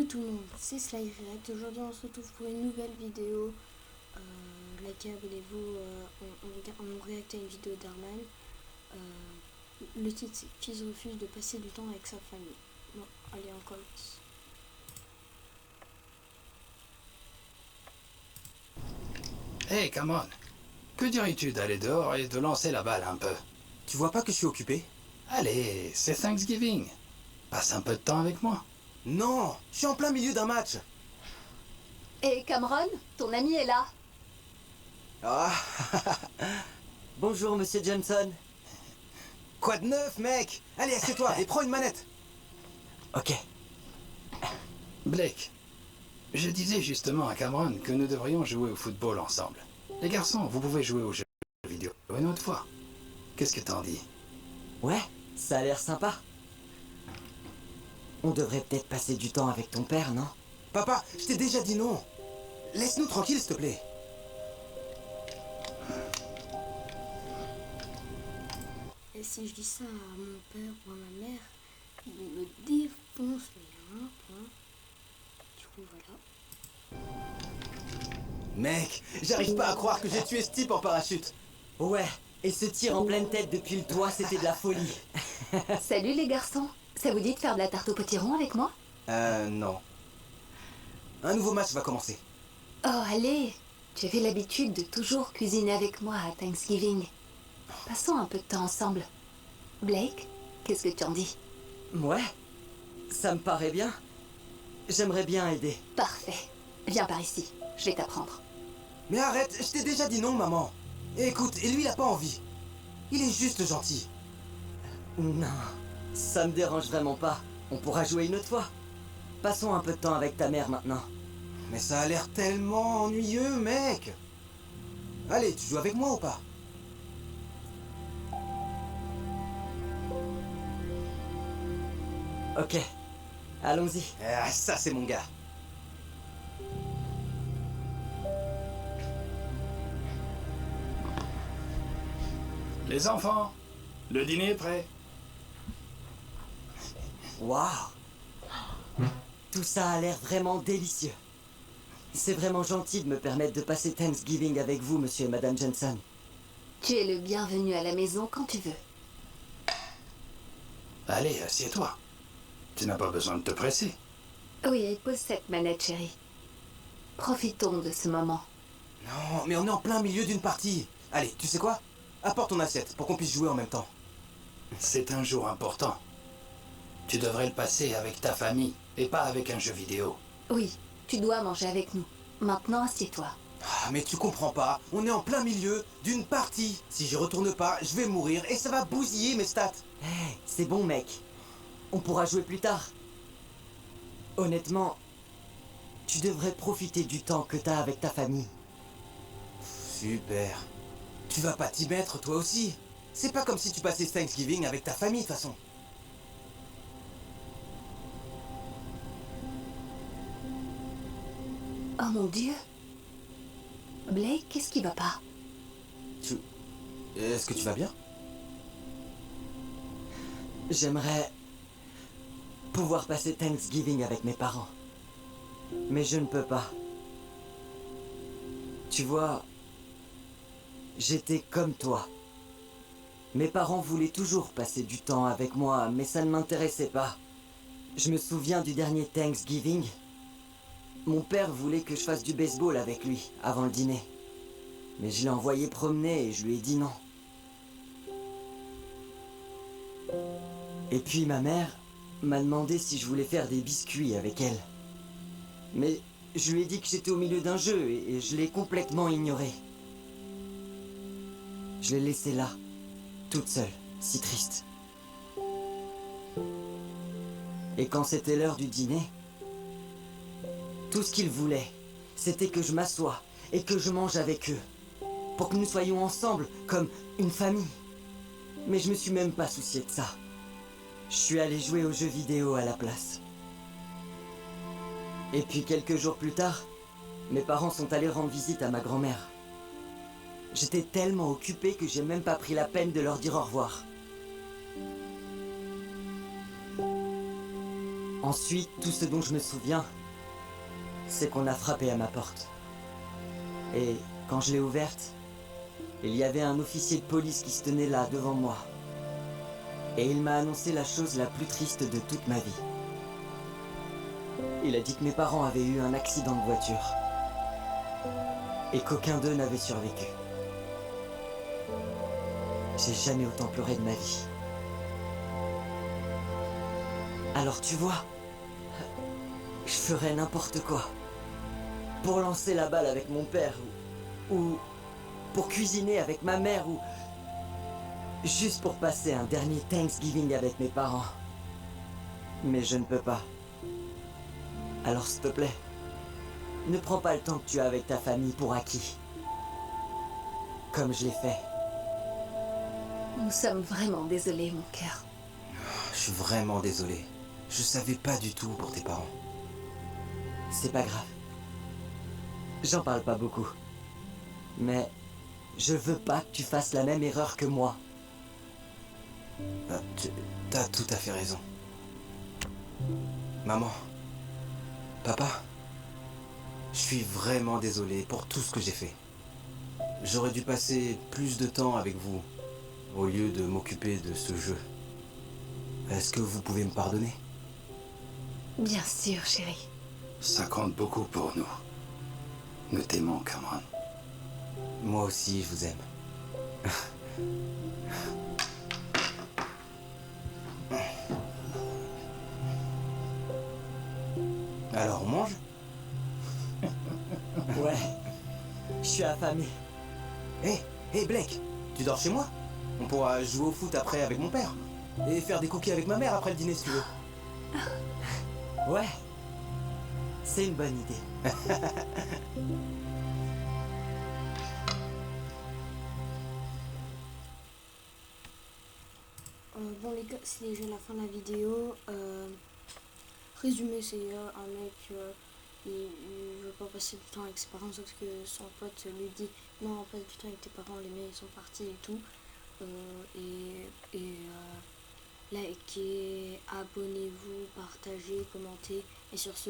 tout le monde, c'est Sly React. Aujourd'hui on se retrouve pour une nouvelle vidéo. Likez, abonnez-vous, on réacte à une vidéo d'Arman. Le titre c'est Fils refuse de passer du temps avec sa famille. Bon, allez on commence. Hey, come on. Que dirais-tu d'aller dehors et de lancer la balle un peu? Tu vois pas que je suis occupé? Allez, c'est Thanksgiving. Passe un peu de temps avec moi. Non, je suis en plein milieu d'un match. Et Cameron, ton ami est là. Ah, Bonjour, monsieur Johnson. quoi de neuf, mec? Allez, assieds-toi et prends une manette. Ok. Blake, je disais justement à Cameron que nous devrions jouer au football ensemble. Les garçons, vous pouvez jouer aux jeux vidéo une autre fois. Qu'est-ce que t'en dis? Ouais, ça a l'air sympa. On devrait peut-être passer du temps avec ton père, non? Papa, je t'ai déjà dit non. Laisse-nous tranquille, s'il te plaît. Et si je dis ça à mon père ou à ma mère, ils me défoncent, mais un point. Du coup voilà. Mec, j'arrive pas à croire que j'ai tué ce type en parachute. Ouais, et ce tir en pleine tête depuis le toit, c'était de la folie. Salut les garçons. Ça vous dit de faire de la tarte au potiron avec moi? Non. Un nouveau match va commencer. Oh, allez. J'avais l'habitude de toujours cuisiner avec moi à Thanksgiving. Passons un peu de temps ensemble. Blake, qu'est-ce que tu en dis? Ouais, ça me paraît bien. J'aimerais bien aider. Parfait. Viens par ici. Je vais t'apprendre. Mais arrête, je t'ai déjà dit non, maman. Et écoute, et lui, il a pas envie. Il est juste gentil. Non, ça me dérange vraiment pas. On pourra jouer une autre fois. Passons un peu de temps avec ta mère maintenant. Mais ça a l'air tellement ennuyeux, mec. Allez, tu joues avec moi ou pas? Ok, allons-y. Ah, ça, c'est mon gars. Les enfants, le dîner est prêt. Waouh! Tout ça a l'air vraiment délicieux. C'est vraiment gentil de me permettre de passer Thanksgiving avec vous, monsieur et madame Johnson. Tu es le bienvenu à la maison quand tu veux. Allez, assieds-toi. Tu n'as pas besoin de te presser. Oui, pose cette manette, chérie. Profitons de ce moment. Non, mais on est en plein milieu d'une partie. Allez, tu sais quoi? Apporte ton assiette pour qu'on puisse jouer en même temps. C'est un jour important. Tu devrais le passer avec ta famille et pas avec un jeu vidéo. Oui, tu dois manger avec nous. Maintenant, assieds-toi. Ah, mais tu comprends pas. On est en plein milieu d'une partie. Si je retourne pas, je vais mourir et ça va bousiller mes stats. Hey, c'est bon, mec. On pourra jouer plus tard. Honnêtement, tu devrais profiter du temps que t'as avec ta famille. Super. Tu vas pas t'y mettre toi aussi. C'est pas comme si tu passais Thanksgiving avec ta famille de toute façon. Oh mon Dieu. Blake, qu'est-ce qui va pas? Est-ce que tu vas bien? J'aimerais pouvoir passer Thanksgiving avec mes parents. Mais je ne peux pas. Tu vois, j'étais comme toi. Mes parents voulaient toujours passer du temps avec moi, mais ça ne m'intéressait pas. Je me souviens du dernier Thanksgiving. Mon père voulait que je fasse du baseball avec lui, avant le dîner. Mais je l'ai envoyé promener et je lui ai dit non. Et puis ma mère m'a demandé si je voulais faire des biscuits avec elle. Mais je lui ai dit que j'étais au milieu d'un jeu et je l'ai complètement ignoré. Je l'ai laissée là, toute seule, si triste. Et quand c'était l'heure du dîner, tout ce qu'ils voulaient, c'était que je m'assoie et que je mange avec eux. Pour que nous soyons ensemble, comme une famille. Mais je me suis même pas soucié de ça. Je suis allé jouer aux jeux vidéo à la place. Et puis quelques jours plus tard, mes parents sont allés rendre visite à ma grand-mère. J'étais tellement occupé que j'ai même pas pris la peine de leur dire au revoir. Ensuite, tout ce dont je me souviens, c'est qu'on a frappé à ma porte. Et quand je l'ai ouverte, il y avait un officier de police qui se tenait là, devant moi. Et il m'a annoncé la chose la plus triste de toute ma vie. Il a dit que mes parents avaient eu un accident de voiture. Et qu'aucun d'eux n'avait survécu. J'ai jamais autant pleuré de ma vie. Alors tu vois, je ferais n'importe quoi. Pour lancer la balle avec mon père, ou pour cuisiner avec ma mère, ou juste pour passer un dernier Thanksgiving avec mes parents. Mais je ne peux pas. Alors s'il te plaît, ne prends pas le temps que tu as avec ta famille pour acquis. Comme je l'ai fait. Nous sommes vraiment désolés, mon cœur. Je suis vraiment désolé. Je savais pas du tout pour tes parents. C'est pas grave. J'en parle pas beaucoup. Mais je veux pas que tu fasses la même erreur que moi. T'as tout à fait raison. Maman, papa, je suis vraiment désolé pour tout ce que j'ai fait. J'aurais dû passer plus de temps avec vous au lieu de m'occuper de ce jeu. Est-ce que vous pouvez me pardonner? Bien sûr, chérie. Ça compte beaucoup pour nous. Nous t'aimons, Cameron. Moi aussi, je vous aime. Alors, on mange? Ouais. Je suis affamé. Hé, Blake, tu dors chez moi? On pourra jouer au foot après avec mon père. Et faire des cookies avec ma mère après le dîner si tu veux. Ouais. C'est une bonne idée. Bon les gars, c'est déjà la fin de la vidéo. Résumé, c'est un mec, il veut pas passer du temps avec ses parents sauf que son pote lui dit non, passe du temps avec tes parents, les miens ils sont partis et tout. Likez, abonnez-vous, partagez, commentez et sur ce